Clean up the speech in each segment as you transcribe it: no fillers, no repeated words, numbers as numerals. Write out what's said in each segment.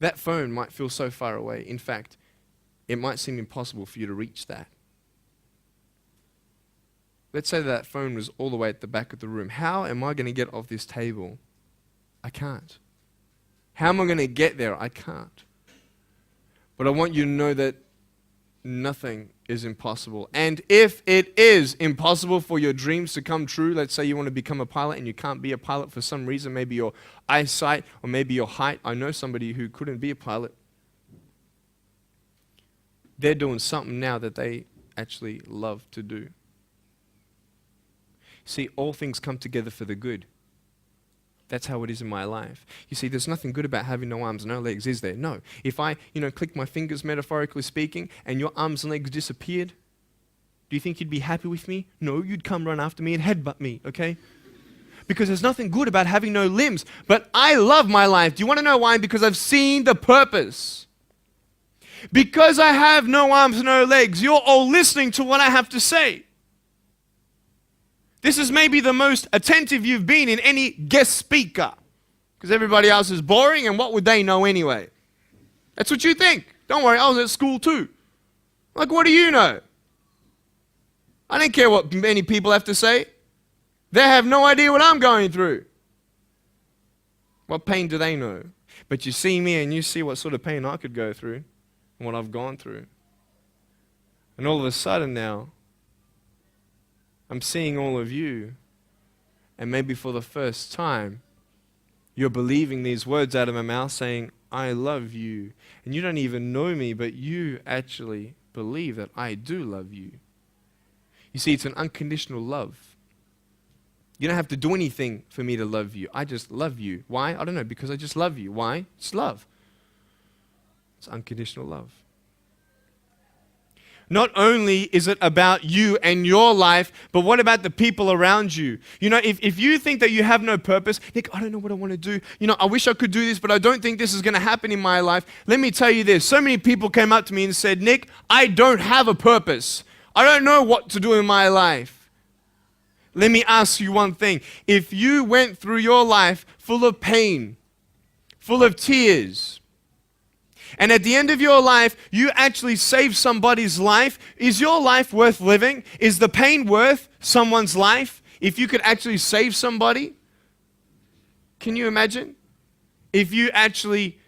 That phone might feel so far away. In fact, it might seem impossible for you to reach that. Let's say that phone was all the way at the back of the room. How am I going to get off this table? I can't. How am I going to get there? I can't. But I want you to know that nothing is impossible. And if it is impossible for your dreams to come true, let's say you want to become a pilot and you can't be a pilot for some reason, maybe your eyesight or maybe your height. I know somebody who couldn't be a pilot. They're doing something now that they actually love to do. See, all things come together for the good. That's how it is in my life. You see, there's nothing good about having no arms, no legs, is there? No. If I, click my fingers, metaphorically speaking, and your arms and legs disappeared, do you think you'd be happy with me? No, you'd come run after me and headbutt me, okay? Because there's nothing good about having no limbs. But I love my life. Do you want to know why? Because I've seen the purpose. Because I have no arms, no legs, you're all listening to what I have to say. This is maybe the most attentive you've been in any guest speaker. Because everybody else is boring, and what would they know anyway? That's what you think. Don't worry, I was at school too. Like, what do you know? I don't care what many people have to say. They have no idea what I'm going through. What pain do they know? But you see me and you see what sort of pain I could go through and what I've gone through. And all of a sudden now, I'm seeing all of you, and maybe for the first time, you're believing these words out of my mouth saying, I love you. And you don't even know me, but you actually believe that I do love you. You see, it's an unconditional love. You don't have to do anything for me to love you. I just love you. Why? I don't know, because I just love you. Why? It's love. It's unconditional love. Not only is it about you and your life, but what about the people around you? If you think that you have no purpose, Nick, I don't know what I want to do. I wish I could do this, but I don't think this is going to happen in my life. Let me tell you this. So many people came up to me and said, Nick, I don't have a purpose. I don't know what to do in my life. Let me ask you one thing. If you went through your life full of pain, full of tears, and at the end of your life, you actually saved somebody's life, is your life worth living? Is the pain worth someone's life if you could actually save somebody? Can you imagine? If you actually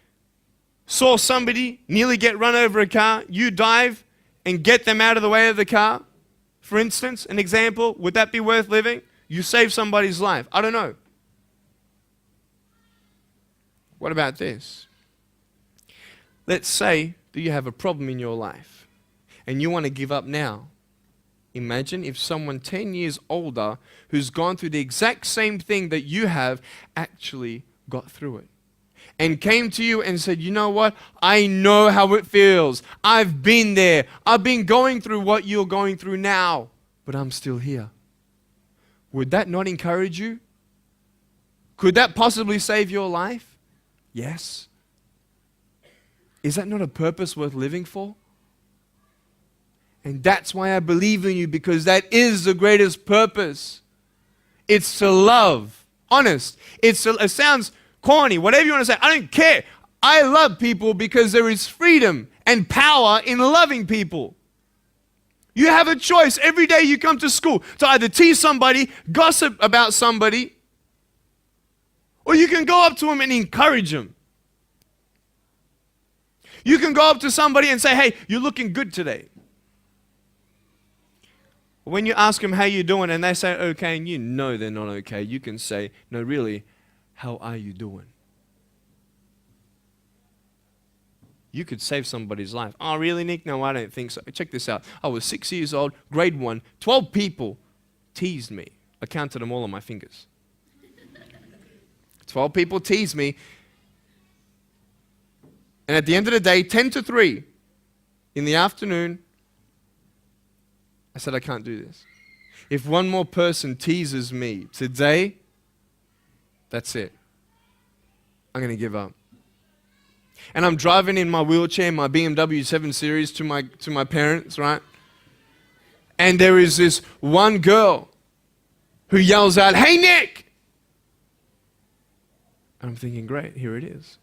saw somebody nearly get run over a car, you dive and get them out of the way of the car, for instance, an example, would that be worth living? You save somebody's life. I don't know. What about this? Let's say that you have a problem in your life and you want to give up now. Imagine if someone 10 years older who's gone through the exact same thing that you have actually got through it and came to you and said, you know what? I know how it feels. I've been there. I've been going through what you're going through now, but I'm still here. Would that not encourage you? Could that possibly save your life? Yes. Is that not a purpose worth living for? And that's why I believe in you, because that is the greatest purpose. It's to love. Honest. It sounds corny, whatever you want to say. I don't care. I love people because there is freedom and power in loving people. You have a choice every day you come to school to either tease somebody, gossip about somebody, or you can go up to them and encourage them. You can go up to somebody and say, hey, you're looking good today. When you ask them how you doing and they say okay and you know they're not okay, you can say, no, really, how are you doing? You could save somebody's life. Oh, really, Nick? No, I don't think so. Check this out. I was 6 years old, grade 1, 12 people teased me. I counted them all on my fingers. 12 people teased me. And at the end of the day, 10 to 3 in the afternoon, I said, I can't do this. If one more person teases me today, that's it. I'm going to give up. And I'm driving in my wheelchair, my BMW 7 Series to my parents, right? And there is this one girl who yells out, hey, Nick! And I'm thinking, great, here it is.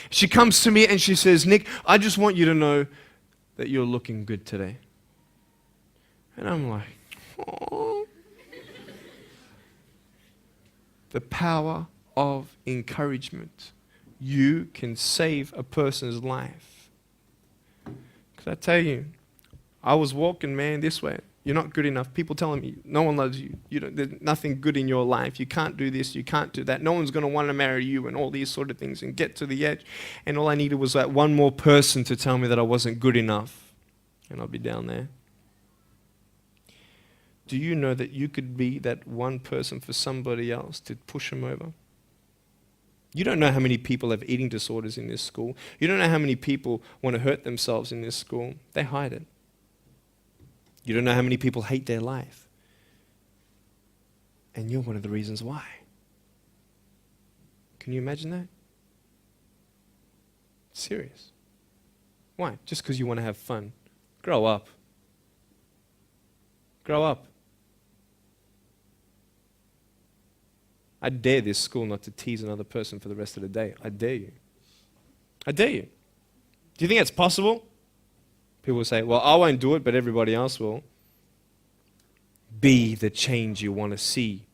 She comes to me and she says, Nick, I just want you to know that you're looking good today. And I'm like, oh. The power of encouragement. You can save a person's life. Because I tell you, I was walking, man, this way. You're not good enough. People telling me, no one loves you. There's nothing good in your life. You can't do this. You can't do that. No one's going to want to marry you and all these sort of things, and get to the edge. And all I needed was that one more person to tell me that I wasn't good enough. And I'll be down there. Do you know that you could be that one person for somebody else to push them over? You don't know how many people have eating disorders in this school. You don't know how many people want to hurt themselves in this school. They hide it. You don't know how many people hate their life. And you're one of the reasons why. Can you imagine that? Serious. Why? Just because you want to have fun. Grow up. Grow up. I dare this school not to tease another person for the rest of the day. I dare you. I dare you. Do you think that's possible? People will say, well, I won't do it, but everybody else will. Be the change you want to see.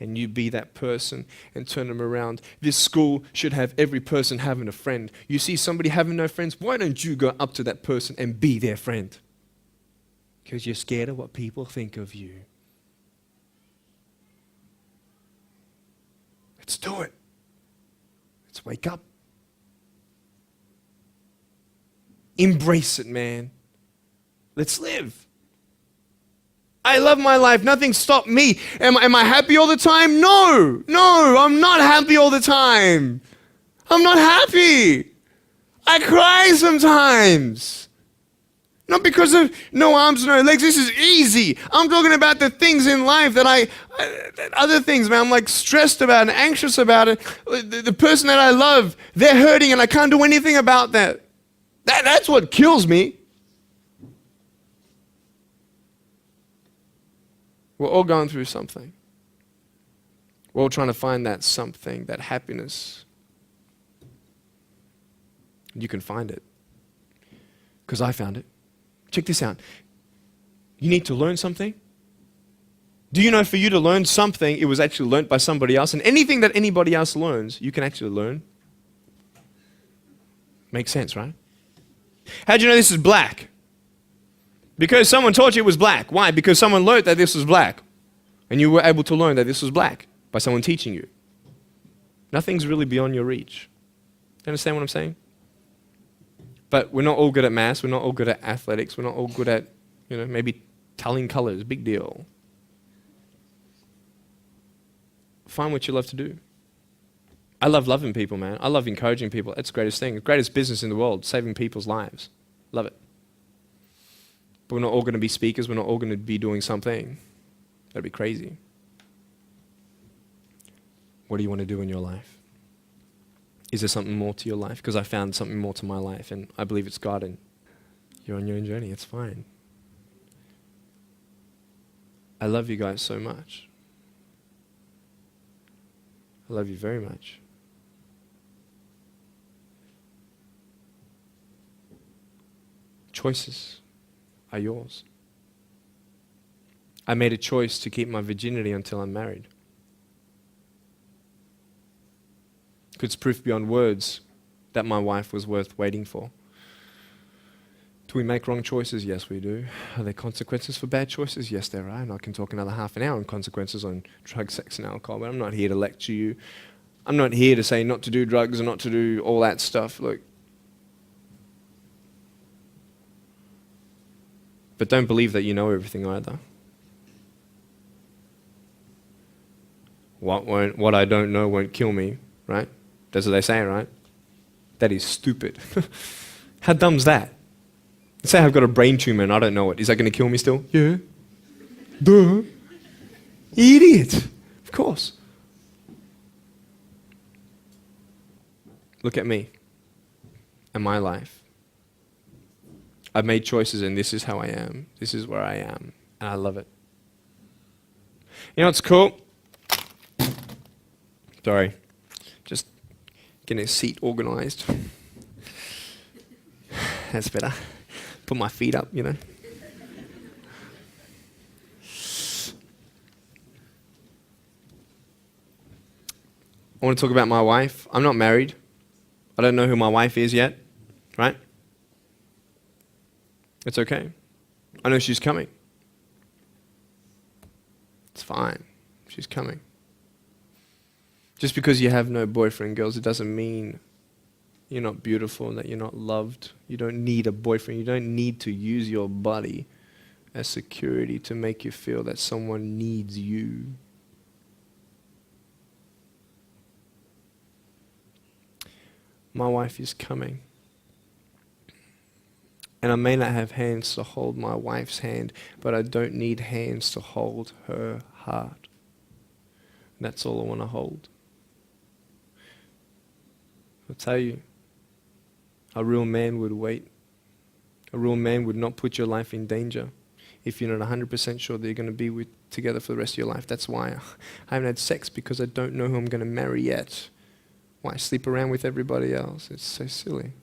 And you be that person and turn them around. This school should have every person having a friend. You see somebody having no friends, why don't you go up to that person and be their friend? Because you're scared of what people think of you. Let's do it. Let's wake up. Embrace it, man. Let's live. I love my life. Nothing stopped me. Am I happy all the time? No, I'm not happy all the time. I'm not happy. I cry sometimes. Not because of no arms, no legs. This is easy. I'm talking about the things in life that other things, man, I'm like stressed about and anxious about it. The person that I love, they're hurting and I can't do anything about that. That's what kills me. We're all going through something. We're all trying to find that something, that happiness. You can find it. Because I found it. Check this out. You need to learn something. Do you know for you to learn something, it was actually learnt by somebody else? And anything that anybody else learns, you can actually learn. Makes sense, right? How do you know this is black? Because someone taught you it was black. Why? Because someone learned that this was black. And you were able to learn that this was black by someone teaching you. Nothing's really beyond your reach. You understand what I'm saying? But we're not all good at maths. We're not all good at athletics. We're not all good at, maybe telling colors. Big deal. Find what you love to do. I love loving people, man. I love encouraging people. That's the greatest thing. The greatest business in the world, saving people's lives. Love it. But we're not all going to be speakers. We're not all going to be doing something. That'd be crazy. What do you want to do in your life? Is there something more to your life? Because I found something more to my life, and I believe it's God, and you're on your own journey. It's fine. I love you guys so much. I love you very much. Choices are yours. I made a choice to keep my virginity until I'm married. It's proof beyond words that my wife was worth waiting for. Do we make wrong choices? Yes, we do. Are there consequences for bad choices? Yes, there are. And I can talk another half an hour on consequences on drugs, sex, and alcohol, but I'm not here to lecture you. I'm not here to say not to do drugs and not to do all that stuff. Look. But don't believe that you know everything either. What I don't know won't kill me, right? That's what they say, right? That is stupid. How dumb's that? Let's say I've got a brain tumor and I don't know it. Is that going to kill me still? Yeah. Duh. Idiot. Of course. Look at me and my life. I've made choices and this is how I am. This is where I am. And I love it. You know what's cool? Sorry. Just Getting a seat organized. That's better. Put my feet up, you know. I want to talk about my wife. I'm not married. I don't know who my wife is yet, right? It's okay. I know she's coming. It's fine. She's coming. Just because you have no boyfriend, girls, it doesn't mean you're not beautiful and that you're not loved. You don't need a boyfriend. You don't need to use your body as security to make you feel that someone needs you. My wife is coming. And I may not have hands to hold my wife's hand, but I don't need hands to hold her heart. That's all I want to hold. I'll tell you, a real man would wait. A real man would not put your life in danger if you're not 100% sure that you're going to be together for the rest of your life. That's why I haven't had sex, because I don't know who I'm going to marry yet. Why sleep around with everybody else? It's so silly.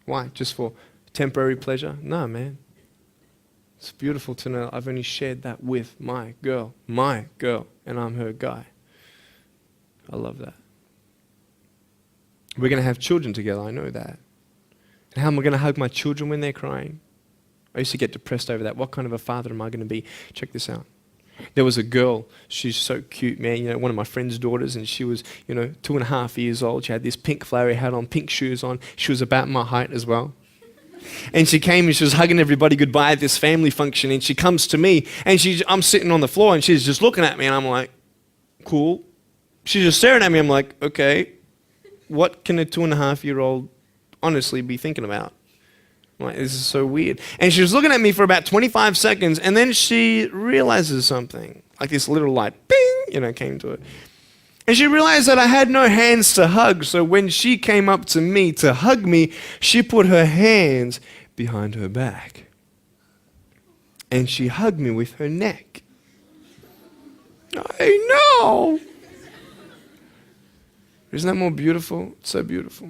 Why? Just for temporary pleasure? No, man. It's beautiful to know I've only shared that with my girl, and I'm her guy. I love that. We're going to have children together, I know that. And how am I going to hug my children when they're crying? I used to get depressed over that. What kind of a father am I going to be? Check this out. There was a girl, she's so cute, man, you know, one of my friend's daughters, and she was, 2.5 years old. She had this pink flowery hat on, pink shoes on. She was about my height as well. And she came and she was hugging everybody goodbye at this family function, and she comes to me, and I'm sitting on the floor, and she's just looking at me, and I'm like, cool. She's just staring at me. I'm like, okay, what can a 2.5-year-old honestly be thinking about? I'm like, this is so weird. And she was looking at me for about 25 seconds, and then she realizes something. Like this little light, bing, came to it. And she realized that I had no hands to hug, so when she came up to me to hug me, she put her hands behind her back. And she hugged me with her neck. I know. Isn't that more beautiful? It's so beautiful.